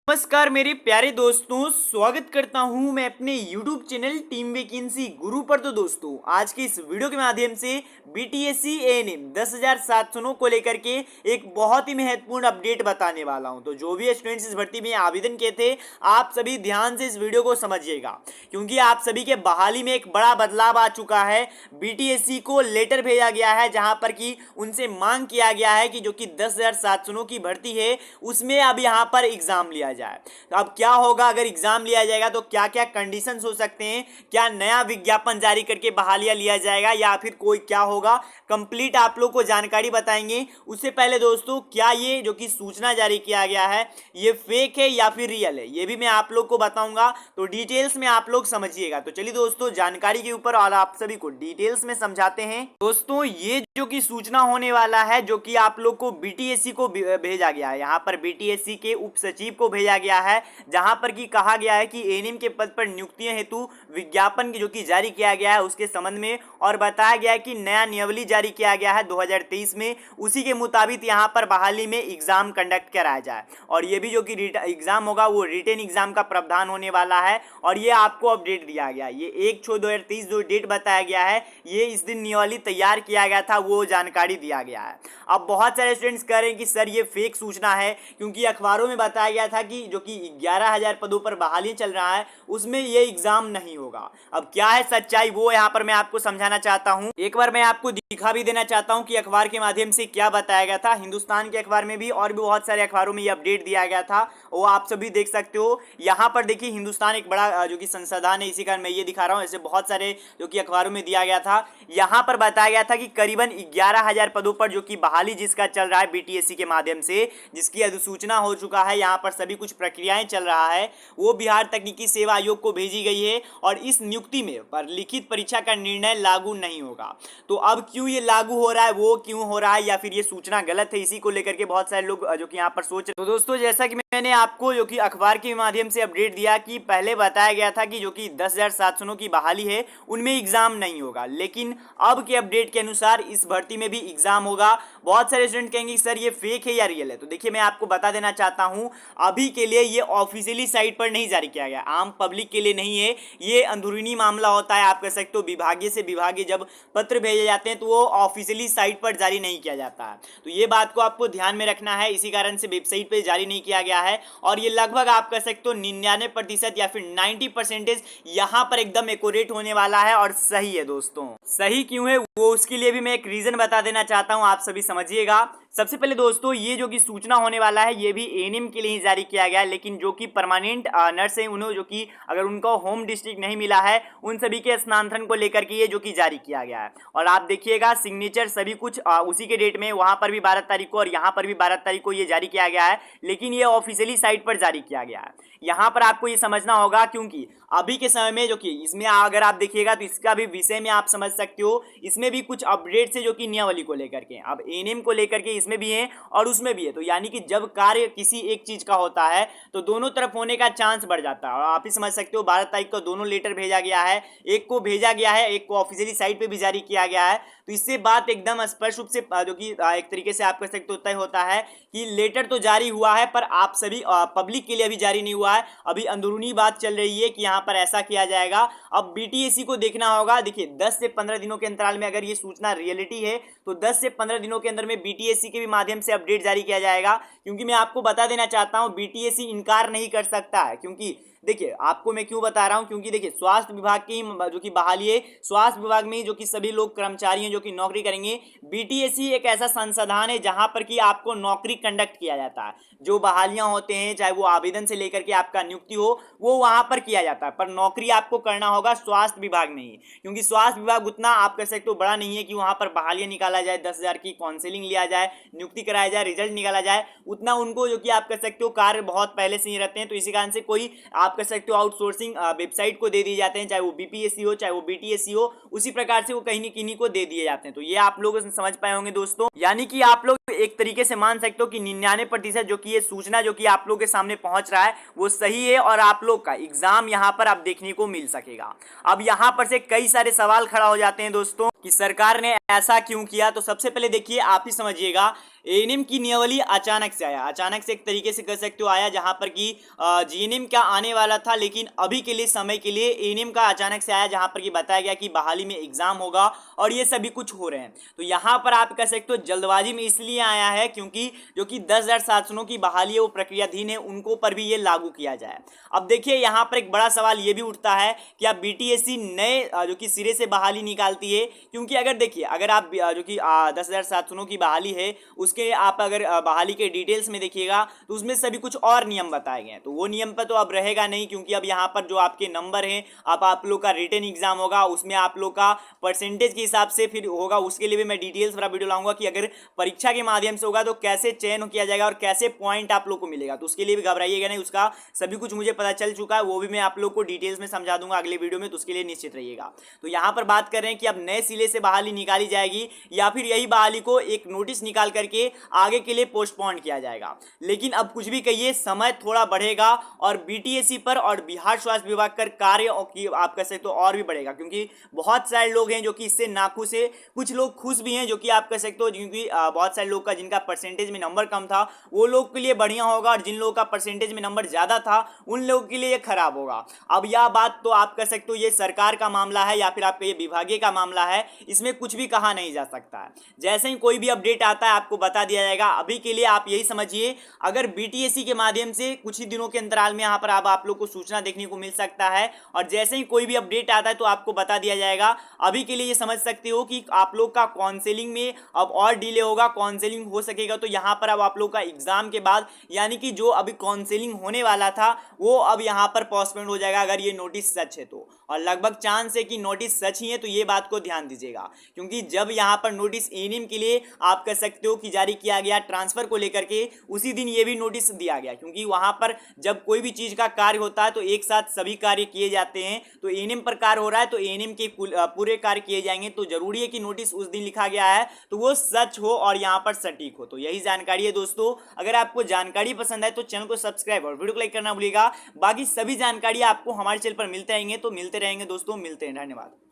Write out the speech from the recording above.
नमस्कार मेरे प्यारे दोस्तों, स्वागत करता हूं मैं अपने YouTube चैनल टीम वैकेंसी गुरु पर। तो दोस्तों, आज के इस वीडियो के माध्यम से BTSC ANM 10,709 को लेकर के एक बहुत ही महत्वपूर्ण अपडेट बताने वाला हूं। तो जो भी स्टूडेंट्स इस भर्ती में आवेदन किए थे, आप सभी ध्यान से इस वीडियो को समझिएगा, क्योंकि आप सभी के बहाली में एक बड़ा बदलाव आ चुका है। BTSC को लेटर भेजा गया है जहां पर कि उनसे मांग किया गया है कि जो कि 10,709 की भर्ती है उसमें अब यहां पर एग्जाम लिया जाए। तो अब क्या होगा, अगर एग्जाम लिया जाएगा तो क्या क्या कंडीशंस हो सकते हैं, क्या नया विज्ञापन जारी करके बहालियां लिया जाएगा या फिर कोई क्या होगा, कंप्लीट आप लोग को जानकारी बताएंगे। उससे पहले दोस्तों, क्या ये जो कि सूचना जारी किया गया है ये फेक है या फिर रियल है, ये भी मैं आप लोग को बताऊंगा। तो डिटेल्स में आप लोग समझिएगा। तो चलिए दोस्तों, जानकारी के ऊपर और आप सभी को डिटेल्स में समझाते हैं। दोस्तों, ये जो कि सूचना होने वाला है, जो कि आप लोग को BTSC को भेजा गया है, यहाँ पर BTSC के उप सचिव को भेजा गया है, जहां पर कि कहा गया है कि एनिम के पद पर नियुक्तियां हेतु विज्ञापन जो कि जारी किया गया है उसके संबंध में, और बताया गया है कि नया नियमावली जारी किया गया है 2023 में, उसी के मुताबिक यहां पर बहाली में एग्जाम कंडक्ट कराया जाए। और ये भी जो कि एग्जाम होगा वो रिटेन एग्जाम का प्रावधान होने वाला है। और ये आपको अपडेट दिया गया, ये 1/6/2023 जो डेट बताया गया है, ये इस दिन नियमावली तैयार किया गया था, वो जानकारी दिया गया है। अब बहुत सारे स्टूडेंट्स कह रहे हैं कि सर ये फेक सूचना है, क्योंकि अखबारों में बताया गया था कि जो कि 11,000 पदों पर बहाली चल रहा है उसमें ये एग्जाम नहीं होगा। अब क्या है सच्चाई, वो यहाँ पर मैं आपको समझाना चाहता हूँ। एक बार मैं आपको दिखा भी देना चाहता हूँ कि अखबार के माध्यम से क्या बताया गया था। हिंदुस्तान के अखबार में भी और भी बहुत सारे अखबारों में ये अपडेट दिया गया था, वो आप सभी देख सकते हो। यहाँ पर देखिए, हिंदुस्तान एक बड़ा जो कि संसाधन है, इसी कारण मैं ये दिखा रहा हूँ। ऐसे बहुत सारे जो कि अखबारों में दिया गया था। यहाँ पर बताया गया था कि करीबन 11,000 पदों पर जो कि बहाली जिसका चल रहा है BTSC के माध्यम से, जिसकी अधिसूचना हो चुका है, यहाँ पर सभी कुछ प्रक्रियाएं चल रहा है, वो बिहार तकनीकी सेवा आयोग को भेजी गई है। और इस नियुक्ति में पर लिखित परीक्षा का निर्णय लागू नहीं होगा। तो अब क्यों ये लागू हो रहा है, वो क्यों हो रहा है, या फिर ये सूचना गलत है, इसी को लेकर के बहुत सारे लोग जो कि यहाँ पर सोच रहे। तो दोस्तों, जैसा कि मैंने आपको जो कि अखबार के माध्यम से अपडेट दिया कि पहले बताया गया था कि जो कि 10,709 की बहाली है उनमें एग्जाम नहीं होगा, लेकिन अब के अपडेट के अनुसार इस भर्ती में भी एग्जाम होगा। बहुत सारे स्टूडेंट कहेंगे सर ये फेक है या रियल है। तो देखिए, मैं आपको बता देना चाहता हूं, अभी के लिए ये ऑफिशियली साइट पर नहीं जारी किया गया, आम पब्लिक के लिए नहीं है, ये अंदरूनी मामला होता है। आप कह सकते हो विभागीय से विभागीय जब पत्र भेजे जाते हैं तो वो ऑफिशियली साइट पर जारी नहीं किया जाता है। तो ये बात को आपको ध्यान में रखना है, इसी कारण से वेबसाइट पर जारी नहीं किया गया है। और ये लगभग आप कह सकते हो 99% या फिर 90% यहाँ पर एकदम एक्यूरेट होने वाला है और सही है। दोस्तों, सही क्यों है वो उसके लिए भी मैं एक रीजन बता देना चाहता हूँ, आप सभी समझिएगा। सबसे पहले दोस्तों, ये जो कि सूचना होने वाला है ये भी एनिम के लिए ही जारी किया गया है, लेकिन जो कि परमानेंट नर्स है उन्हें जो कि अगर उनका होम डिस्ट्रिक्ट नहीं मिला है, उन सभी के स्थानांतरण को लेकर के ये जो कि जारी किया गया है। और आप देखिएगा, सिग्नेचर सभी कुछ उसी के डेट में, वहां पर भी 12 तारीख को और यहाँ पर भी 12 तारीख को ये जारी किया गया है, लेकिन ये ऑफिशियली साइट पर जारी किया गया है। यहाँ पर आपको ये समझना होगा, क्योंकि अभी के समय में जो कि इसमें अगर आप देखिएगा तो इसका भी विषय में आप समझ सकते हो, इसमें भी कुछ अपडेट्स है जो कि नियमावली को लेकर के, अब एनएम को लेकर के इसमें भी है और उसमें भी है। तो यानी कि जब कार्य किसी एक चीज का होता है तो दोनों तरफ होने का चांस बढ़ जाता है। और आप ही समझ सकते हो, 12 तारीख को दोनों लेटर भेजा गया है, एक को भेजा गया है, एक को ऑफिशियली साइट पे भी जारी किया गया है। तो इससे बात एकदम स्पष्ट रूप से जो कि एक तरीके से आप कह सकते हो तय होता है कि लेटर तो जारी हुआ है, पर आप सभी पब्लिक के लिए अभी जारी नहीं हुआ है। अभी अंदरूनी बात चल रही है कि यहाँ पर ऐसा किया जाएगा। अब BTSC को देखना होगा। देखिए, 10 से 15 दिनों के अंतराल में अगर ये सूचना रियलिटी है तो 10 से 15 दिनों के अंदर में BTSC के भी माध्यम से अपडेट जारी किया जाएगा। क्योंकि मैं आपको बता देना चाहता हूँ, BTSC इनकार नहीं कर सकता है। क्योंकि देखिए, आपको मैं क्यों बता रहा हूं, क्योंकि देखिए, स्वास्थ्य विभाग की जो कि बहाली है, स्वास्थ्य विभाग में जो कि सभी लोग कर्मचारी हैं जो कि नौकरी करेंगे, BTSC एक ऐसा संसाधन है जहां पर कि आपको नौकरी कंडक्ट किया जाता है। जो बहालियां होते हैं, चाहे वो आवेदन से लेकर के आपका नियुक्ति हो, वो वहां पर किया जाता है, पर नौकरी आपको करना होगा स्वास्थ्य विभाग में ही। क्योंकि स्वास्थ्य विभाग उतना आप कह सकते हो बड़ा नहीं है कि वहां पर बहालियां निकाला जाए, 10,000 की काउंसिलिंग लिया जाए, नियुक्ति कराया जाए, रिजल्ट निकाला जाए, उतना उनको जो कि आप कह सकते हो कार्य बहुत पहले से ही रहते हैं। तो इसी कारण से कोई आप कह सकते हो आउटसोर्सिंग वेबसाइट को दे दिए जाते हैं, चाहे वो BPSC हो चाहे वो BTSC हो, उसी प्रकार से वो कहीं न किन्हीं को दे दिए जाते हैं। तो ये आप लोग समझ पाए होंगे दोस्तों। यानी कि आप लोग एक तरीके से मान सकते हो कि 99% जो कि ये सूचना जो कि आप लोग के सामने पहुंच रहा है वो सही है, और आप लोग का एग्जाम यहाँ पर आप देखने को मिल सकेगा। अब यहाँ पर से कई सारे सवाल खड़ा हो जाते हैं दोस्तों कि सरकार ने ऐसा क्यों किया। तो सबसे पहले देखिए, आप ही समझिएगा, एएनएम की नियमावली अचानक से आया, अचानक से एक तरीके से कह सकते हो आया, जहां पर कि जीएनएम का आने वाला था, लेकिन अभी के लिए समय के लिए एएनएम का अचानक से आया, जहां पर कि बताया गया कि बहाली में एग्जाम होगा और ये सभी कुछ हो रहे हैं। तो यहाँ पर आप कह सकते हो जल्दबाजी में इसलिए आया है क्योंकि जो कि 10,700 की बहाली है वो प्रक्रियाधीन है, उनको पर भी ये लागू किया जाए। अब देखिए यहाँ पर एक बड़ा सवाल ये भी उठता है कि आप बीटीएससी नए जो कि सिरे से बहाली निकालती है, क्योंकि अगर देखिए अगर आप जो कि 10,700 की बहाली है उसके आप अगर बहाली के डिटेल्स में देखिएगा तो उसमें सभी कुछ और नियम बताए गए हैं, तो वो नियम पर तो अब रहेगा नहीं, क्योंकि अब यहाँ पर जो आपके नंबर हैं आप लोग का रिटन एग्जाम होगा, उसमें आप लोग का परसेंटेज के हिसाब से फिर होगा। उसके लिए भी मैं डिटेल्स वाला वीडियो लाऊंगा कि अगर परीक्षा के माध्यम से होगा तो कैसे चयन किया जाएगा और कैसे पॉइंट आप लोग को मिलेगा, तो उसके लिए भी घबराइएगा नहीं, उसका सभी कुछ मुझे पता चल चुका है, वो भी मैं आप लोग को डिटेल्स में समझा दूंगा अगले वीडियो में, तो उसके लिए निश्चित रहिएगा। तो यहाँ पर बात कर रहे हैं कि अब नए सिले से बहाली निकाली जाएगी या फिर यही बहाली को एक नोटिस निकाल करके आगे के लिए पोस्टपोन किया जाएगा। लेकिन अब कुछ भी कहिए, समय थोड़ा बढ़ेगा और बीटीएससी पर और बिहार स्वास्थ्य विभाग पर कार्य आप कह सकते हो और भी बढ़ेगा, क्योंकि बहुत सारे लोग हैं जो कि इससे नाखुश है, कुछ लोग खुश भी हैं जो कि आप कह सकते हो, क्योंकि बहुत सारे लोग का जिनका परसेंटेज में नंबर कम था वो लोग के लिए बढ़िया होगा और जिन लोगों का परसेंटेज में नंबर ज्यादा था उन लोगों के लिए ये खराब होगा। अब यह बात तो आप कह सकते हो ये सरकार का मामला है या फिर आपका ये विभागीय का मामला है, इसमें कुछ भी कहा नहीं जा सकता है। जैसे ही कोई भी अपडेट आता है आपको बता दिया जाएगा। अभी के लिए आप यही समझिए, अगर बीटीएससी के माध्यम से कुछ ही दिनों के अंतराल में यहाँ पर आप लोग को सूचना देखने को मिल सकता है और जैसे ही कोई भी अपडेट आता है तो आपको बता दिया जाएगा। अभी के लिए ये समझ सकते हो कि आप लोग का काउंसलिंग में अब और डिले होगा, काउंसलिंग हो सकेगा तो यहाँ पर अब आप लोग का एग्जाम के बाद यानी कि जो अभी काउंसलिंग होने वाला था वो अब यहाँ पर पोस्टपोन हो जाएगा, अगर ये नोटिस सच है तो, और लगभग चांस है कि नोटिस सच ही है, तो ये बात को ध्यान दीजिएगा। क्योंकि जब यहाँ पर नोटिस एएनएम के लिए आप कह सकते हो कि जारी किया गया ट्रांसफर को लेकर के, उसी दिन ये भी नोटिस दिया गया, क्योंकि वहां पर जब कोई भी चीज का कार्य होता है तो एक साथ सभी कार्य किए जाते हैं। तो एएनएम पर कार्य हो रहा है तो एएनएम के पूरे कार्य किए जाएंगे, तो जरूरी है कि नोटिस उस दिन लिखा गया है तो वो सच हो और यहाँ पर सटीक हो। तो यही जानकारी है दोस्तों, अगर आपको जानकारी पसंद आए तो चैनल को सब्सक्राइब और वीडियो को लाइक करना भूलिएगा। बाकी सभी जानकारी आपको हमारे चैनल पर मिलते रहेंगे, तो मिलते रहेंगे दोस्तों, मिलते हैं, धन्यवाद।